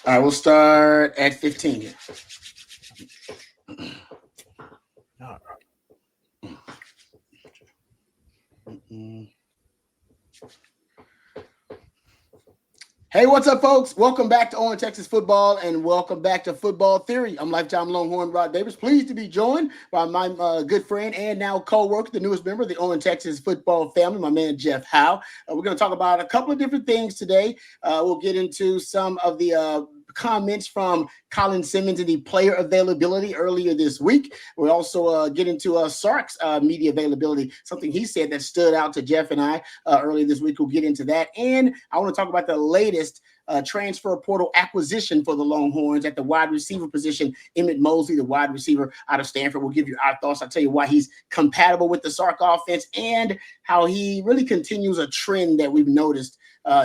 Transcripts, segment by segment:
All right, we'll start at 15 here. All right. Hey, what's up, folks? Welcome back to On Texas Football, and welcome back to Football Theory. I'm lifetime Longhorn Rod Babers. Pleased to be joined by my good friend and now co-worker, the newest member of the On Texas Football family, my man Jeff Howe. We're going to talk about a couple of different things today. We'll get into some of the comments from Colin Simmons and the player availability earlier this week. We'll also get into Sark's media availability, something he said that stood out to Jeff and I earlier this week. We'll get into that. And I want to talk about the latest transfer portal acquisition for the Longhorns at the wide receiver position. Emmett Mosley, the wide receiver out of Stanford. We'll give you our thoughts. I'll tell you why he's compatible with the Sark offense and how he really continues a trend that we've noticed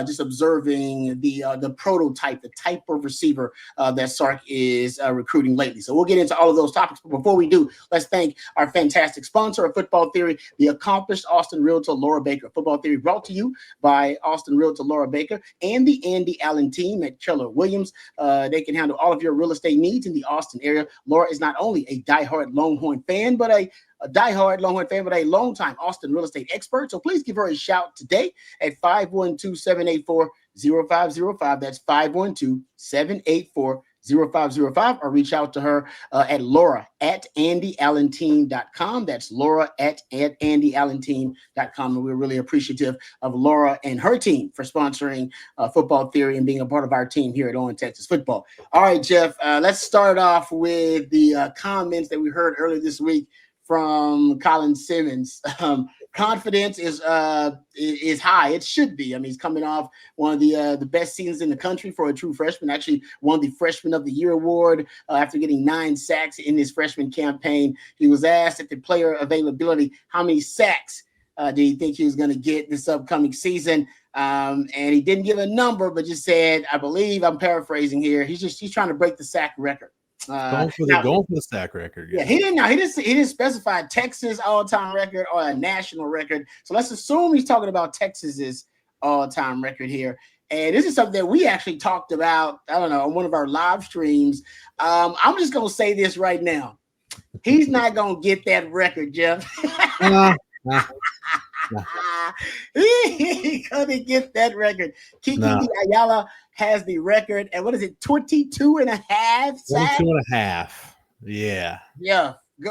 just observing the prototype, the type of receiver that Sark is recruiting lately. So we'll get into all of those topics. But before we do, let's thank our fantastic sponsor of Football Theory, the accomplished Austin realtor, Laura Baker. Football Theory brought to you by Austin realtor, Laura Baker, and the Andy Allen team at Keller Williams. They can handle all of your real estate needs in the Austin area. Laura is not only a diehard Longhorn fan, but a diehard Longhorn fan, but a longtime Austin real estate expert. So please give her a shout today at 512-784-0505. That's 512-784-0505, or reach out to her at Laura at AndyAllenTeam.com. That's Laura at AndyAllenTeam.com. And we're really appreciative of Laura and her team for sponsoring Football Theory and being a part of our team here at On Texas Football. All right, Jeff, let's start off with the comments that we heard earlier this week from Colin Simmons. Confidence is high. It should be. I mean, he's coming off one of the best seasons in the country for a true freshman. Actually won the Freshman of the Year award after getting 9 sacks in his freshman campaign. He was asked at the player availability, how many sacks do you think he was going to get this upcoming season? And he didn't give a number, but just said, I believe, I'm paraphrasing here, he's trying to break the sack record. Going for the sack record. Yeah, he didn't specify Texas all-time record or a national record. So let's assume he's talking about Texas's all-time record here. And this is something that we actually talked about, I don't know, on one of our live streams. I'm just gonna say this right now. He's not gonna get that record, Jeff. He couldn't get that record. Kiki Ayala has the record, and what is it, 22 and a half sacks? 22 and a half. Yeah.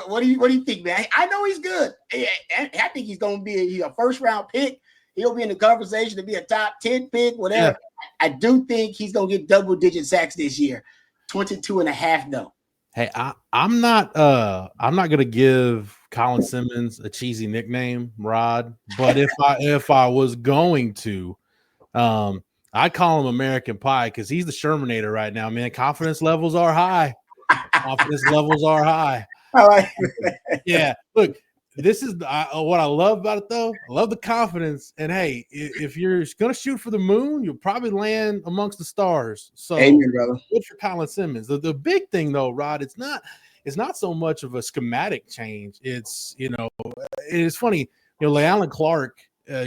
What do you think, man? I know he's good. I think he's going to be a first-round pick. He'll be in the conversation to be a top 10 pick, whatever. Yeah. I do think he's going to get double-digit sacks this year. 22 and a half, though. Hey, I'm not going to give Colin Simmons a cheesy nickname, Rod. But if I was going to, I call him American Pie because he's the Shermanator right now, man. Confidence levels are high. All right. Yeah. Look, this is what I love about it, though. I love the confidence. And hey, if you're going to shoot for the moon, you'll probably land amongst the stars. So, amen, brother. Good for Colin Simmons. The big thing, though, Rod, it's not so much of a schematic change. It's it's funny. Le'Allen Clark.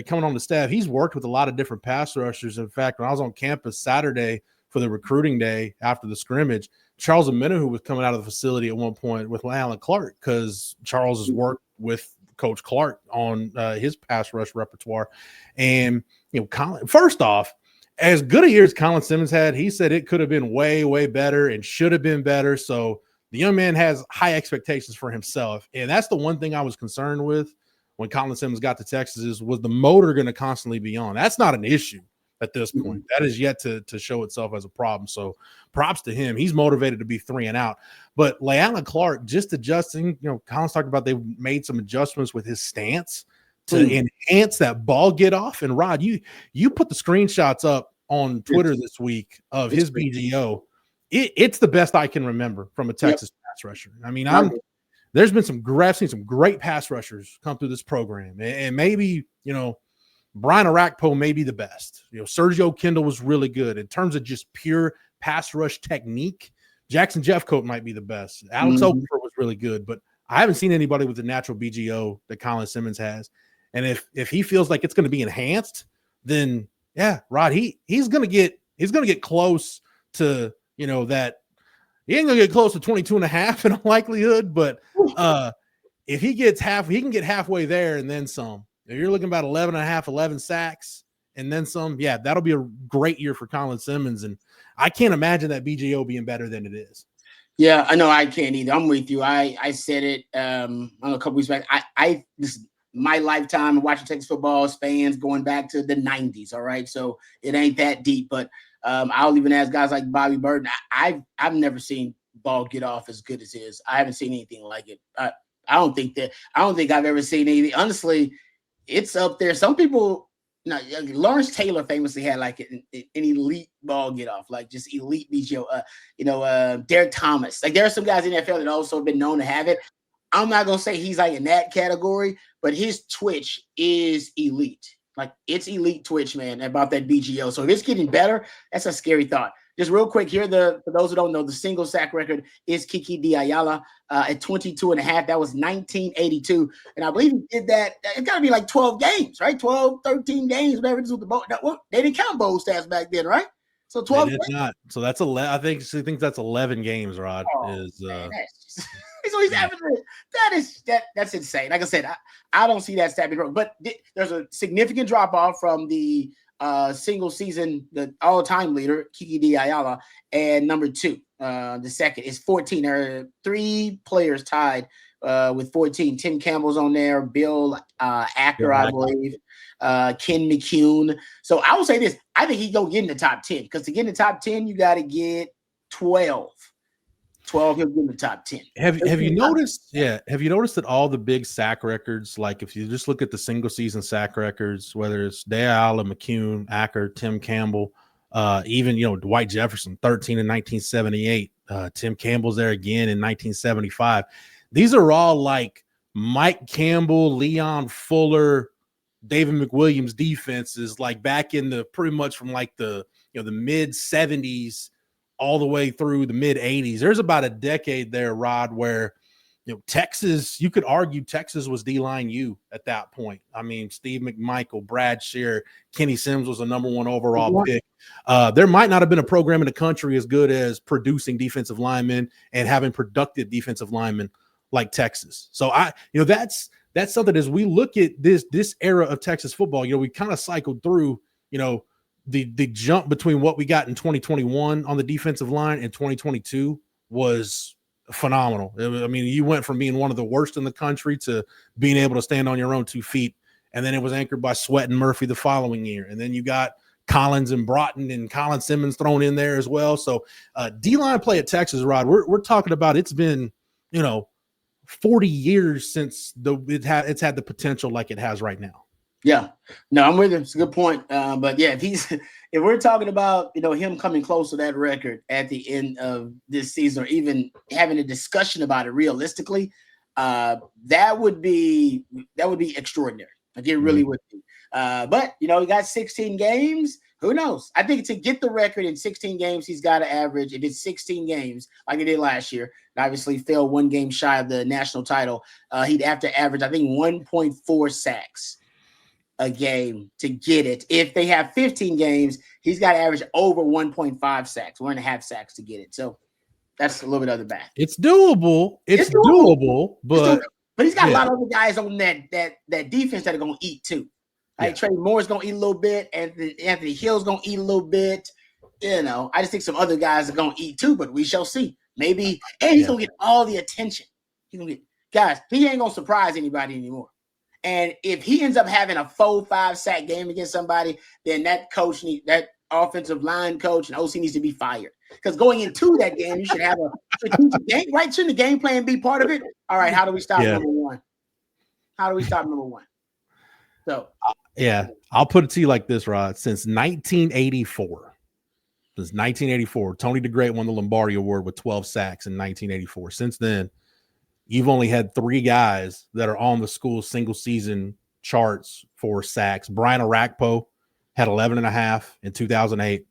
Coming on the staff, he's worked with a lot of different pass rushers. In fact, when I was on campus Saturday for the recruiting day after the scrimmage, Charles Omenihu was coming out of the facility at one point with Le'Allen Clark because Charles has worked with Coach Clark on his pass rush repertoire. And, Colin, first off, as good a year as Colin Simmons had, he said it could have been way, way better and should have been better. So the young man has high expectations for himself. And that's the one thing I was concerned with when Colin Simmons got to Texas was the motor going to constantly be on. That's not an issue at this point. That is yet to show itself as a problem. So props to him. He's motivated to be 3 and out. But Le'Allen Clark just adjusting, Colin's talked about they made some adjustments with his stance to enhance that ball get off. And Rod, you put the screenshots up on Twitter this week of his BGO. It's the best I can remember from a Texas pass rusher. I mean, I've seen some great pass rushers come through this program. And maybe, Brian Arakpo may be the best. Sergio Kendall was really good. In terms of just pure pass rush technique, Jackson Jeffcoat might be the best. Alex Okafor was really good. But I haven't seen anybody with the natural BGO that Colin Simmons has. And if he feels like it's going to be enhanced, then, yeah, Rod, he's going to get close to that he ain't gonna get close to 22 and a half in all likelihood, but if he gets he can get halfway there and then some. If you're looking about 11 and a half, 11 sacks and then some, yeah, that'll be a great year for Colin Simmons. And I can't imagine that BGO being better than it is. Yeah, I know I can't either. I'm with you. I said it on a couple weeks back. This is my lifetime of watching Texas football spans going back to the 90s. All right. So it ain't that deep, but I'll even ask guys like Bobby Burton. I've never seen ball get off as good as his. I haven't seen anything like it. I don't think I've ever seen anything. Honestly, it's up there. Some people, Lawrence Taylor famously had like an elite ball get off, like just elite BGO. Derek Thomas. Like there are some guys in the NFL that also have been known to have it. I'm not gonna say he's like in that category, but his twitch is elite. Like it's elite twitch, man, about that BGO. So if it's getting better, that's a scary thought. Just real quick here, for those who don't know, the single sack record is Kiki Ayala at 22 and a half. That was 1982. And I believe he did that. It's got to be like 12 games, right? 12, 13 games, whatever it is with the bowl. They didn't count bowl stats back then, right? So 12 games. Not. So that's 11. I think that's 11 games, Rod. So he's averaging. That's insane. Like I said, I don't see that stat being wrong. But there's a significant drop off from the single season, the all-time leader, Kiki Ayala, and number 2, the second is 14. There are 3 players tied with 14. Tim Campbell's on there, Bill Acker, I believe, Ken McCune. So I will say this: I think he's gonna get in the top 10 because to get in the top 10, you got to get 12. 12, he'll get in the top 10. Have you noticed? Yeah. Have you noticed that all the big sack records, like if you just look at the single season sack records, whether it's Ayala, McCune, Acker, Tim Campbell, even Dwight Jefferson, 13 in 1978, Tim Campbell's there again in 1975. These are all like Mike Campbell, Leon Fuller, David McWilliams defenses, like back in the pretty much from like the the mid 70s. All the way through the mid 80s. There's about a decade there, Rod, where Texas, you could argue Texas was D-line U at that point. I mean, Steve McMichael, Brad Shear, Kenny Sims was a number 1 overall pick. There might not have been a program in the country as good as producing defensive linemen and having productive defensive linemen like Texas. So that's something as we look at this era of Texas football, we kind of cycled through, the jump between what we got in 2021 on the defensive line and 2022 was phenomenal. I mean, you went from being one of the worst in the country to being able to stand on your own 2 feet. And then it was anchored by Sweat and Murphy the following year. And then you got Collins and Broughton and Colin Simmons thrown in there as well. So D-line play at Texas, Rod, we're talking about it's been, 40 years since it's had the potential like it has right now. Yeah, no, I'm with him. It's a good point. But yeah, if we're talking about him coming close to that record at the end of this season, or even having a discussion about it realistically, that would be extraordinary. Like it really would be. But he got 16 games. Who knows? I think to get the record in 16 games, he's got to average. If it's 16 games, like he did last year, and obviously fell 1 game shy of the national title, he'd have to average, I think, 1.4 sacks a game to get it. If they have 15 games, he's got to average over 1.5 sacks, 1.5 sacks to get it. So that's a little bit of the back. It's doable. It's doable, but he's got a lot of other guys on that defense that are going to eat too. Like Trey Moore's going to eat a little bit, and Anthony Hill's going to eat a little bit. I just think some other guys are going to eat too, but we shall see. Maybe, and he's going to get all the attention. He's going to get guys. He ain't going to surprise anybody anymore. And if he ends up having a 4-5 sack game against somebody, then that offensive line coach and OC needs to be fired. Because going into that game, you should have a strategic game, right? Shouldn't the game plan be part of it? All right, how do we stop number 1? How do we stop number 1? So I'll put it to you like this, Rod. Since 1984, Tony DeGreat won the Lombardi Award with 12 sacks in 1984. Since then, you've only had 3 guys that are on the school's single season charts for sacks. Brian Arakpo had 11.5 in 2008.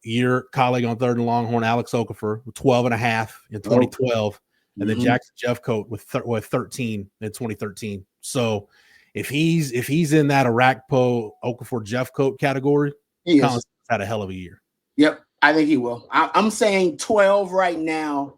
Your colleague on Third and Longhorn, Alex Okafor, with 12.5 in 2012. And then Jackson Jeffcoat with 13 in 2013. So if he's in that Arakpo, Okafor, Jeffcoat category, Collins had a hell of a year. Yep, I think he will. I'm saying 12 right now.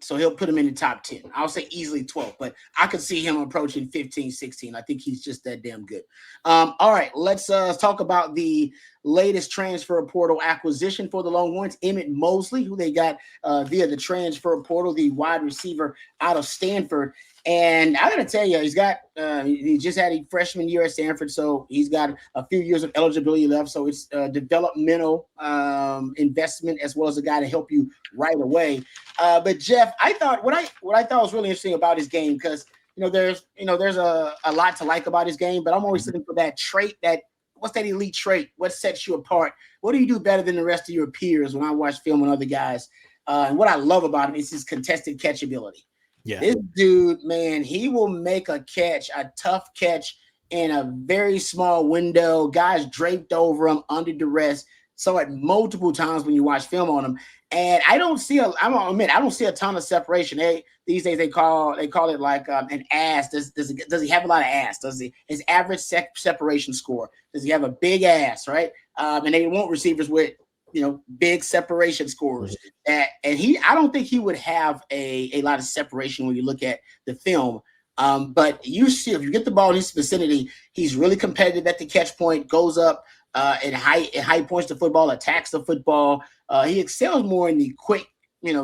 So he'll put him in the top 10. I'll say easily 12, but I could see him approaching 15, 16. I think he's just that damn good. All right, let's talk about the latest transfer portal acquisition for the Longhorns. Emmett Mosley, who they got via the transfer portal, the wide receiver out of Stanford. And I got to tell you, he just had a freshman year at Stanford, so he's got a few years of eligibility left. So it's developmental investment as well as a guy to help you right away. But Jeff, I thought what I thought was really interesting about his game, because there's a lot to like about his game, but I'm always looking for that trait, what's that elite trait? What sets you apart? What do you do better than the rest of your peers when I watch film on other guys? And what I love about him is his contested catchability. Yeah. This dude, man, he will make a tough catch in a very small window. Guys draped over him under duress. Saw it multiple times when you watch film on him. And I don't see a ton of separation. These days they call it like an ass. Does he have a lot of ass? His average separation score? Does he have a big ass? Right? And they want receivers with big separation scores. I don't think he would have a lot of separation when you look at the film. But you see, if you get the ball in his vicinity, he's really competitive at the catch point, goes up at high points the football, attacks the football. He excels more in the quick,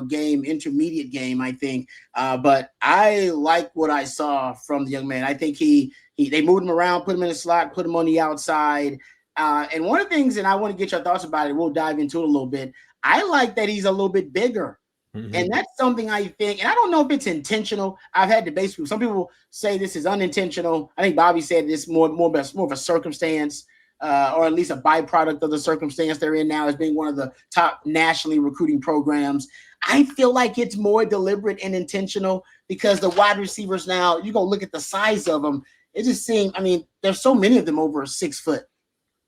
game, intermediate game, I think. But I like what I saw from the young man. I think they moved him around, put him in the slot, put him on the outside. And one of the things, and I want to get your thoughts about it, we'll dive into it a little bit. I like that he's a little bit bigger. Mm-hmm. And that's something I think, and I don't know if it's intentional. I've had debates with some people say this is unintentional. I think Bobby said this more of a circumstance, or at least a byproduct of the circumstance they're in now as being one of the top nationally recruiting programs. I feel like it's more deliberate and intentional because the wide receivers now, you go look at the size of them. It just seems, there's so many of them over 6 foot.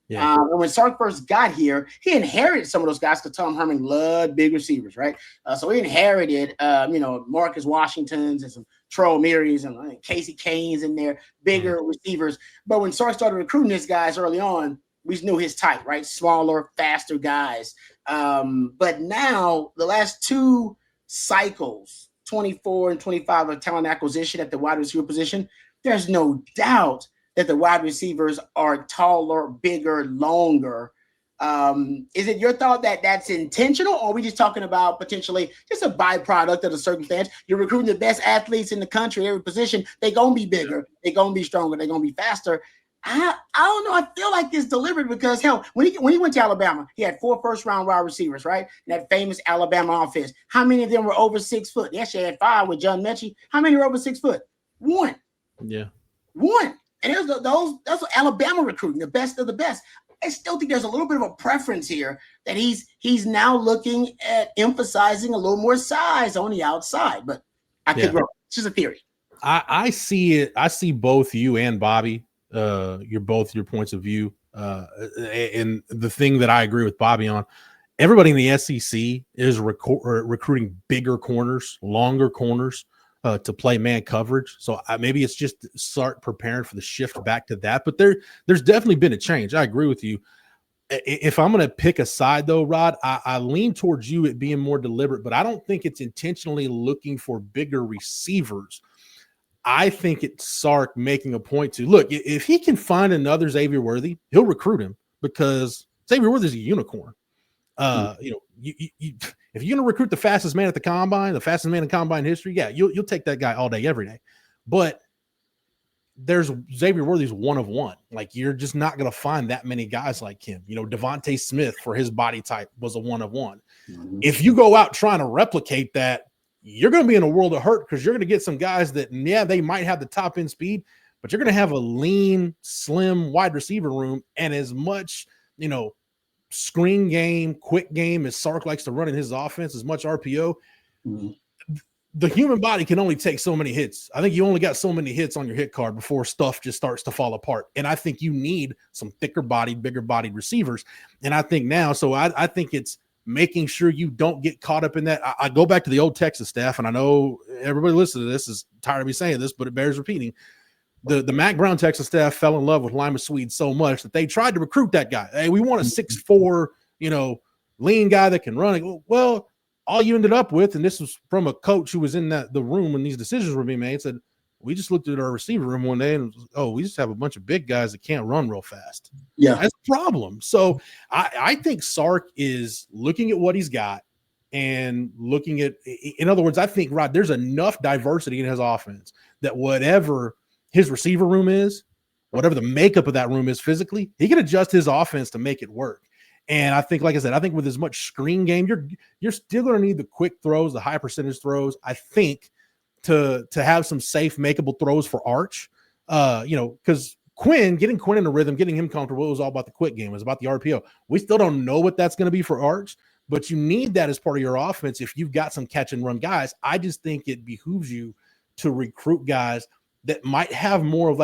Yeah. And when Sark first got here, he inherited some of those guys because Tom Herman loved big receivers, right? So he inherited, Marcus Washingtons and some Troll Marys and Casey Canes in there, bigger receivers. But when Sark started recruiting these guys early on, we knew his type, right? Smaller, faster guys. But now the last 2 cycles, 24 and 25 of talent acquisition at the wide receiver position, there's no doubt that the wide receivers are taller, bigger, longer. Is it your thought that that's intentional, or are we just talking about potentially just a byproduct of the circumstance? You're recruiting the best athletes in the country, every position. They're going to be bigger. They're going to be stronger. They're going to be faster. I don't know. I feel like it's deliberate because, hell, when he went to Alabama, he had 4 first-round wide receivers, right? And that famous Alabama offense. How many of them were over 6 foot? They actually had 5 with John Mechie. How many were over 6 foot? 1. Yeah. 1. And that's what Alabama recruiting, the best of the best. I still think there's a little bit of a preference here that he's now looking at emphasizing a little more size on the outside. But I could be wrong. It's just a theory. I see it. I see both you and Bobby. Your points of view. And the thing that I agree with Bobby on, everybody in the SEC is recruiting bigger corners, longer corners. To play man coverage. So maybe it's just start preparing for the shift back to that. But there's definitely been a change. I agree with you. If I'm going to pick a side, though, Rod, I lean towards you it being more deliberate, but I don't think it's intentionally looking for bigger receivers. I think it's Sark making a point to, look, if he can find another Xavier Worthy, he'll recruit him because Xavier Worthy's a unicorn. If you're going to recruit the fastest man at the combine, the fastest man in combine history, yeah, you'll take that guy all day, every day. But there's Xavier Worthy's one of one. Like, you're just not going to find that many guys like him. Devontae Smith, for his body type, was a one of one. Mm-hmm. If you go out trying to replicate that, you're going to be in a world of hurt because you're going to get some guys that, they might have the top end speed, but you're going to have a lean, slim wide receiver room and as much, screen game, quick game as Sark likes to run in his offense, as much RPO. Mm-hmm. The human body can only take so many hits. I think you only got so many hits on your hit card before stuff just starts to fall apart. And I think you need some thicker bodied, bigger bodied receivers. And I think now, so I think it's making sure you don't get caught up in that. I go back to the old Texas staff, and I know everybody listening to this is tired of me saying this, but it bears repeating. The Mac Brown Texas staff fell in love with Lima Swede so much that they tried to recruit that guy. Hey, we want a 6'4", lean guy that can run. Well, all you ended up with, and this was from a coach who was in the room when these decisions were being made, said, we just looked at our receiver room one day and we just have a bunch of big guys that can't run real fast. Yeah. That's a problem. So I think Sark is looking at what he's got and looking at, in other words, I think, Rod, there's enough diversity in his offense that whatever his receiver room is, whatever the makeup of that room is physically, he can adjust his offense to make it work. And I think, like I said, I think with as much screen game, you're still going to need the quick throws, the high percentage throws, I think, to have some safe, makeable throws for Arch. Because getting Quinn in the rhythm, getting him comfortable, it was all about the quick game. It was about the RPO. We still don't know what that's going to be for Arch, but you need that as part of your offense if you've got some catch and run guys. I just think it behooves you to recruit guys that might have more of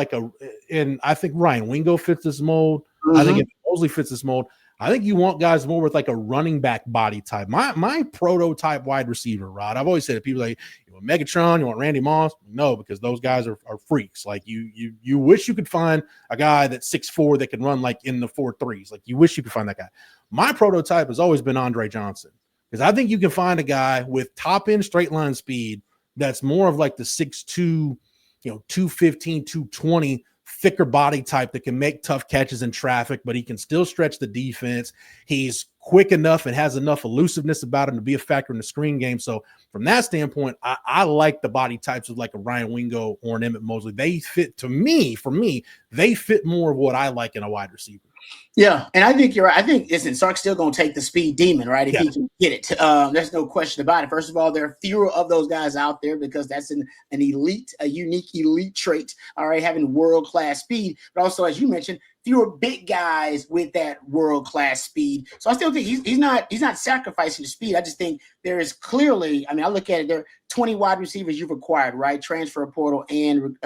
and I think Ryan Wingo fits this mold. Mm-hmm. I think if Mosley fits this mold, I think you want guys more with like a running back body type. My prototype wide receiver, Rod. I've always said to people, like, you want Megatron, you want Randy Moss? No, because those guys are freaks. Like you wish you could find a guy that's 6'4" that can run like in the 4.3s. Like you wish you could find that guy. My prototype has always been Andre Johnson, because I think you can find a guy with top end straight line speed that's more of like the 6'2", 215, 220 thicker body type that can make tough catches in traffic, but he can still stretch the defense. He's quick enough and has enough elusiveness about him to be a factor in the screen game. So from that standpoint, I like the body types of like a Ryan Wingo or an Emmett Mosley. They fit, for me, they fit more of what I like in a wide receiver. Yeah, and I think you're right. I think, listen, Sark's still going to take the speed demon, right, if he can get it. There's no question about it. First of all, there are fewer of those guys out there because that's an unique elite trait, all right, having world-class speed. But also, as you mentioned, fewer big guys with that world-class speed. So I still think he's not sacrificing the speed. I just think there is clearly, I look at it, there are 20 wide receivers you've acquired, right, transfer portal and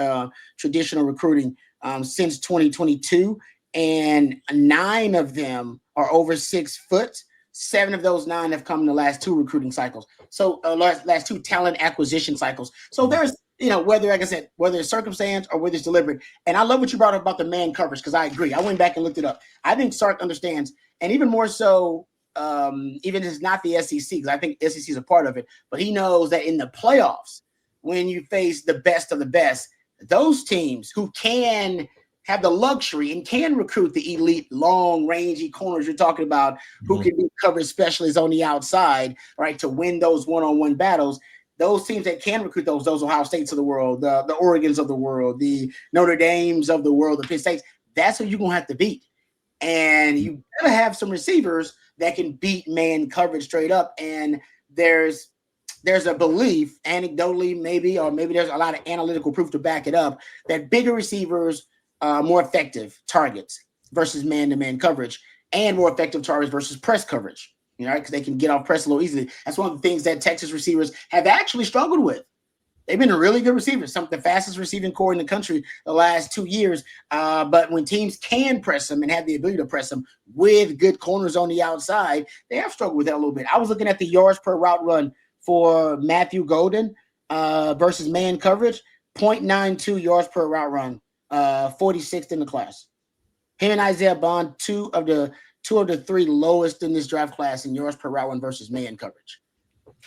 traditional recruiting since 2022. And 9 of them are over 6 foot. 7 of those 9 have come in the last 2 recruiting cycles. So last 2 talent acquisition cycles. So there's, whether, like I said, whether it's circumstance or whether it's deliberate. And I love what you brought up about the man coverage, because I agree. I went back and looked it up. I think Sark understands, and even more so, even if it's not the SEC, because I think SEC is a part of it, but he knows that in the playoffs, when you face the best of the best, those teams who can have the luxury and can recruit the elite, long-rangey corners you're talking about, who can be coverage specialists on the outside, right, to win those one-on-one battles. Those teams that can recruit those Ohio States of the world, the Oregons of the world, the Notre Dames of the world, the Penn States, that's who you're going to have to beat. And you got to have some receivers that can beat man coverage straight up. And there's a belief, anecdotally maybe, or maybe there's a lot of analytical proof to back it up, that bigger receivers more effective targets versus man-to-man coverage, and more effective targets versus press coverage, because they can get off press a little easily. That's one of the things that Texas receivers have actually struggled with. They've been a really good receivers, some of the fastest receiving core in the country the last 2 years. But when teams can press them and have the ability to press them with good corners on the outside, they have struggled with that a little bit. I was looking at the yards per route run for Matthew Golden versus man coverage, 0.92 yards per route run. 46th in the class. Him and Isaiah Bond, two of the 3 lowest in this draft class in yards per route run versus man coverage.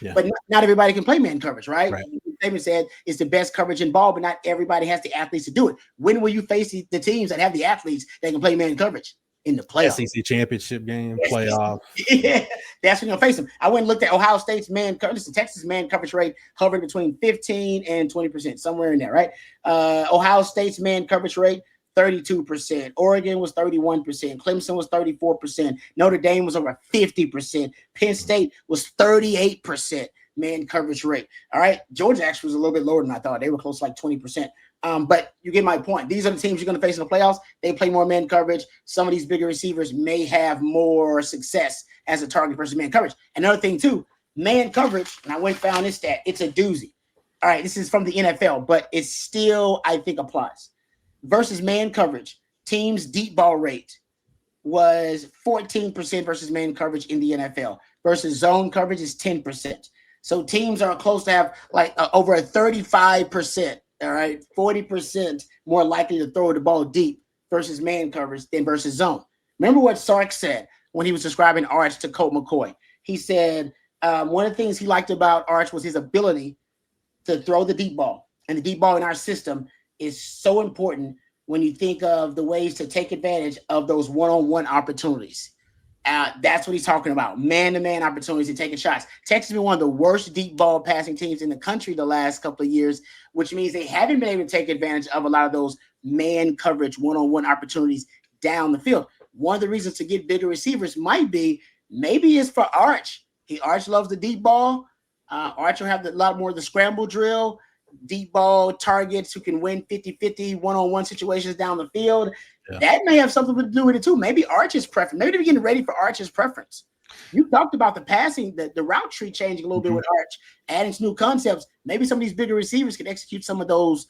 Yeah. But not everybody can play man coverage, right? David said it's the best coverage in ball, but not everybody has the athletes to do it. When will you face the teams that have the athletes that can play man coverage? In the playoffs. SEC championship game, playoff. Yeah, that's when you'll face them. I went and looked at Ohio State's man coverage. The Texas man coverage rate hovered between 15 and 20%, somewhere in there, right? Ohio State's man coverage rate, 32%. Oregon was 31%. Clemson was 34%. Notre Dame was over 50%. Penn State was 38% man coverage rate. All right. Georgia actually was a little bit lower than I thought. They were close to like 20%. But you get my point. These are the teams you're going to face in the playoffs. They play more man coverage. Some of these bigger receivers may have more success as a target versus man coverage. Another thing, too, man coverage, and I went and found this stat, it's a doozy. All right, this is from the NFL, but it still, I think, applies. Versus man coverage, teams' deep ball rate was 14% versus man coverage in the NFL. Versus zone coverage is 10%. So teams are close to have like over a 35%. All right, 40% more likely to throw the ball deep versus man coverage than versus zone. Remember what Sark said. when he was describing Arch to Colt McCoy. He said one of the things he liked about Arch was his ability to throw the deep ball. And the deep ball in our system is so important when you think of the ways to take advantage of those one-on-one opportunities. That's what he's talking about. Man-to-man opportunities and taking shots. Texas has been one of the worst deep ball passing teams in the country the last couple of years, which means they haven't been able to take advantage of a lot of those man coverage one-on-one opportunities down the field. One of the reasons to get bigger receivers might be maybe it's for Arch. Arch loves the deep ball. Arch will have a lot more of the scramble drill, deep ball targets who can win 50-50 one-on-one situations down the field. Yeah. That may have something to do with it too. Maybe Arch's preference. Maybe they're getting ready for Arch's preference. You talked about the passing, the route tree changing a little bit with Arch, adding some new concepts. Maybe some of these bigger receivers can execute some of those,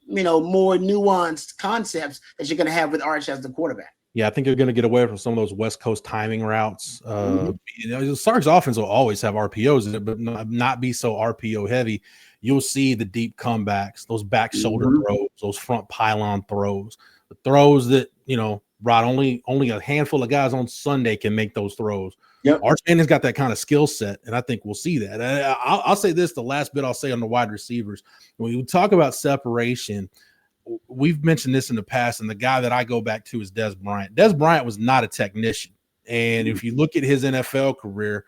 more nuanced concepts that you're going to have with Arch as the quarterback. Yeah, I think you're going to get away from some of those West Coast timing routes. Sark's offense will always have RPOs in it, but not be so RPO heavy. You'll see the deep comebacks, those back shoulder throws, those front pylon throws, the throws that, Rod, only a handful of guys on Sunday can make those throws. Yep. Arch Manning's got that kind of skill set, and I think we'll see that. I'll say this, the last bit I'll say on the wide receivers. When we talk about separation, we've mentioned this in the past, and the guy that I go back to is Des Bryant. Des Bryant was not a technician. And if you look at his NFL career,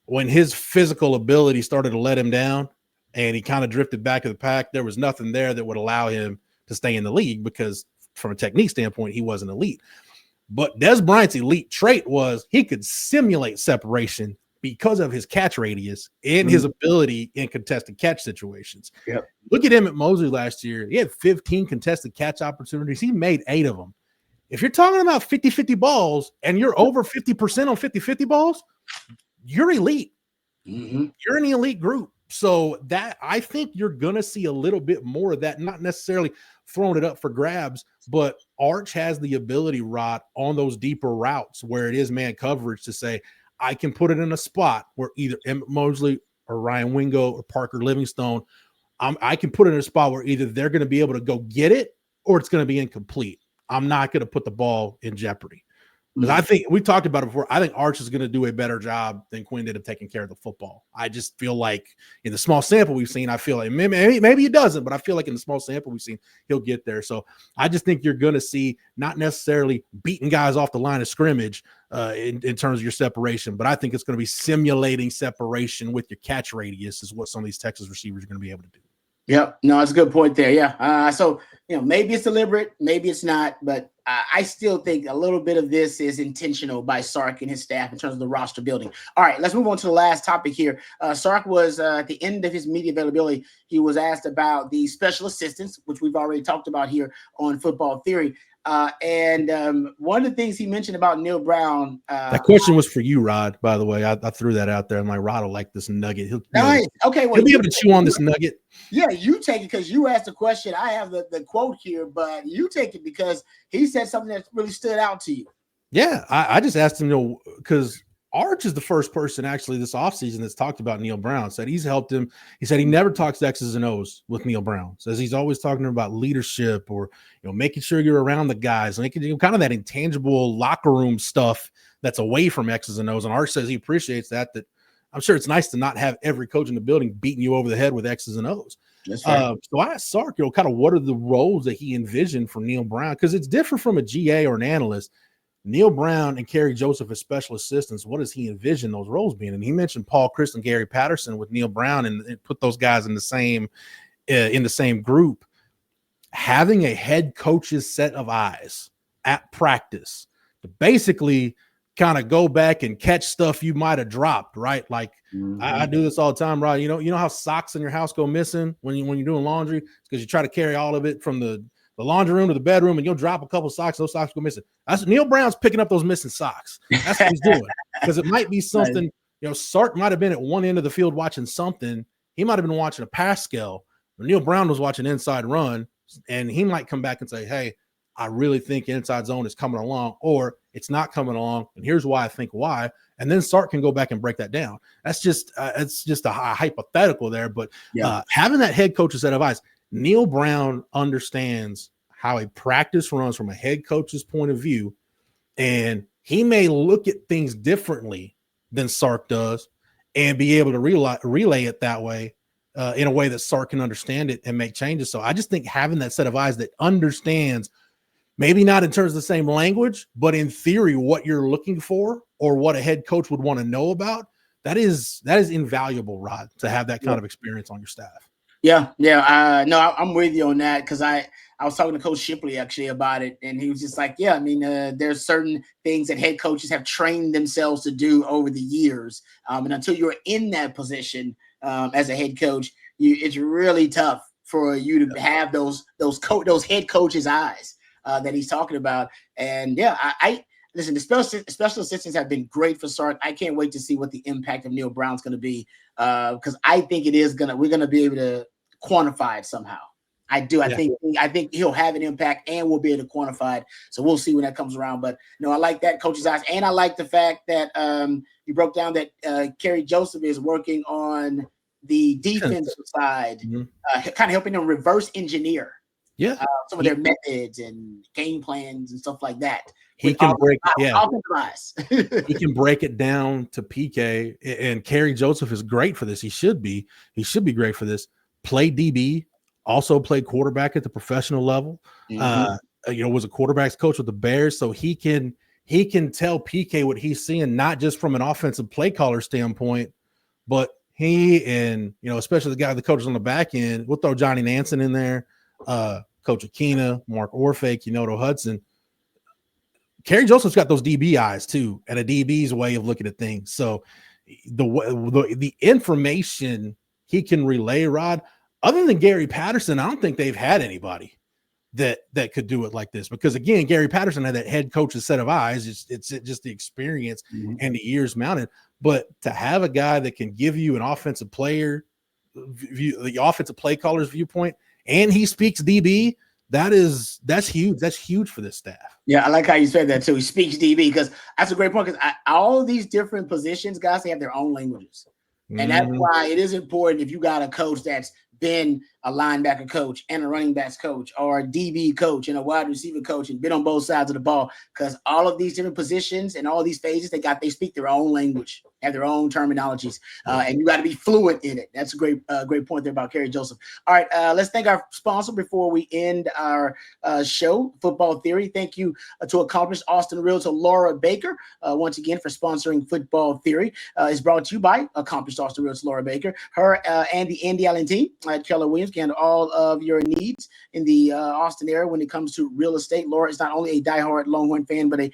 when his physical ability started to let him down and he kind of drifted back of the pack, there was nothing there that would allow him to stay in the league because from a technique standpoint, he wasn't elite. But Des Bryant's elite trait was he could simulate separation because of his catch radius and his ability in contested catch situations. Yep. Look at him at Mosley last year. He had 15 contested catch opportunities. He made 8 of them. If you're talking about 50-50 balls and you're over 50% on 50-50 balls, you're elite. You're in the elite group. So that I think you're going to see a little bit more of that, not necessarily throwing it up for grabs, but Arch has the ability, Rod, on those deeper routes where it is man coverage to say, I can put it in a spot where either Emmett Mosley or Ryan Wingo or Parker Livingstone, I can put it in a spot where either they're going to be able to go get it or it's going to be incomplete. I'm not going to put the ball in jeopardy. Because I think we talked about it before. I think Arch is going to do a better job than Quinn did of taking care of the football. I just feel like in the small sample we've seen, I feel like maybe he doesn't, but I feel like in the small sample we've seen, he'll get there. So I just think you're going to see not necessarily beating guys off the line of scrimmage in terms of your separation, but I think it's going to be simulating separation with your catch radius is what some of these Texas receivers are going to be able to do. Yep. No, it's a good point there. Yeah. So, maybe it's deliberate, maybe it's not, but I still think a little bit of this is intentional by Sark and his staff in terms of the roster building. All right, let's move on to the last topic here. Sark was at the end of his media availability. He was asked about the special assistants, which we've already talked about here on Football Theory. And one of the things he mentioned about Neil Brown. That question was for you, Rod, by the way. I threw that out there. I'm like, Rod will like this nugget. Nice. Okay. Well, he'll be able to chew on this nugget. Yeah, you take it because you asked the question. I have the quote here, but you take it because he said something that really stood out to you. Yeah, I just asked him, because Arch is the first person actually this offseason that's talked about Neil Brown. Said he's helped him. He said he never talks X's and O's with Neil Brown. Says he's always talking about leadership or making sure you're around the guys, making kind of that intangible locker room stuff that's away from X's and O's. And Arch says he appreciates that. That I'm sure it's nice to not have every coach in the building beating you over the head with X's and O's. That's right. So I asked Sark, kind of what are the roles that he envisioned for Neil Brown, because it's different from a GA or an analyst. Neil Brown and Kerry Joseph as special assistants, what does he envision those roles being? And he mentioned Paul Chris and Gary Patterson with Neil Brown and put those guys in the same group. Having a head coach's set of eyes at practice to basically kind of go back and catch stuff you might have dropped, right? Like I do this all the time, Rod. You know how socks in your house go missing when you're doing laundry? It's because you try to carry all of it from the laundry room to the bedroom, and you'll drop a couple socks. Those socks go missing. That's Neil Brown's picking up those missing socks. That's what he's doing, because it might be something. Sark might have been at one end of the field watching something. He might have been watching a pass scale. Neil Brown was watching inside run, and he might come back and say, "Hey, I really think inside zone is coming along, or it's not coming along, and here's why I think why." And then Sark can go back and break that down. That's just it's just a hypothetical there, but having that head coach's set of eyes. Neil Brown understands how a practice runs from a head coach's point of view, And he may look at things differently than Sark does and be able to relay it that way in a way that Sark can understand it and make changes. So I just think having that set of eyes that understands, maybe not in terms of the same language, but in theory, what you're looking for or what a head coach would want to know about, that is invaluable, Rod, to have that kind of experience on your staff. Yeah. No, I'm with you on that, because I was talking to Coach Shipley actually about it, and he was just like, yeah, I mean, there's certain things that head coaches have trained themselves to do over the years, and until you're in that position as a head coach, it's really tough for you to have those head coaches' eyes that he's talking about. And yeah, I listen. The special assistants have been great for Sark. I can't wait to see what the impact of Neil Brown's going to be, because I think we're gonna be able to quantify it somehow. I do. I think he'll have an impact, and we'll be able to quantify it. So we'll see when that comes around. But I like that coach's eyes, and I like the fact that you broke down that Kerry Joseph is working on the defensive side, kind of helping them reverse engineer some of their methods and game plans and stuff like that. He can break he can break it down to PK, and Kerry Joseph is great for this. He should be great for this. Play DB, also played quarterback at the professional level. Was a quarterback's coach with the Bears, so he can tell PK what he's seeing, not just from an offensive play caller standpoint, but he and especially the coaches on the back end. We'll throw Johnny Nansen in there, Coach Akina, Mark Orfake, Kenoto Hudson. Kerry Joseph's got those DB eyes too, and a DB's way of looking at things. So the information he can relay, Rod, other than Gary Patterson, I don't think they've had anybody that could do it like this. Because again, Gary Patterson had that head coach's set of eyes. It's just the experience and the years mounted. But to have a guy that can give you an offensive player view, the offensive play caller's viewpoint, and he speaks DB, that's huge. That's huge for this staff. Yeah, I like how you said that too. He speaks DB, because that's a great point. Because all of these different positions, guys, they have their own languages, and that's why it is important if you got a coach that's been a linebacker coach and a running backs coach, or a DB coach and a wide receiver coach, and been on both sides of the ball, because all of these different positions and all these phases, they speak their own language, have their own terminologies, and you got to be fluent in it. That's a great point there about Kerry Joseph. All right, let's thank our sponsor before we end our show, Football Theory. Thank you to accomplished Austin Realtor Laura Baker once again for sponsoring Football Theory. It's brought to you by accomplished Austin Realtor Laura Baker. Her and the Andy Allen team at Keller Williams can handle all of your needs in the Austin area when it comes to real estate. Laura is not only a diehard Longhorn fan, but a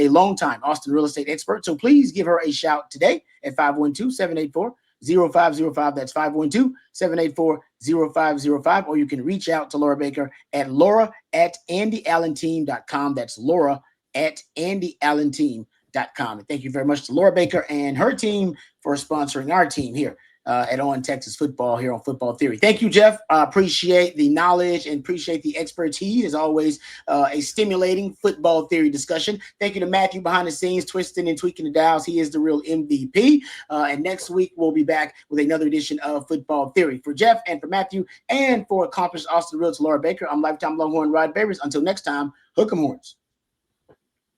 longtime Austin real estate expert. So please give her a shout today at 512-784-0505. That's 512-784-0505. Or you can reach out to Laura Baker at laura@andyallenteam.com. That's laura@andyallenteam.com. And thank you very much to Laura Baker and her team for sponsoring our team here at On Texas Football here on Football Theory. Thank you, Jeff. I appreciate the knowledge and appreciate the expertise. As always, a stimulating football theory discussion. Thank you to Matthew behind the scenes, twisting and tweaking the dials. He is the real MVP. And next week, we'll be back with another edition of Football Theory. For Jeff and for Matthew and for accomplished Austin Realtor Laura Baker, I'm lifetime Longhorn Rod Babers. Until next time, hook 'em horns.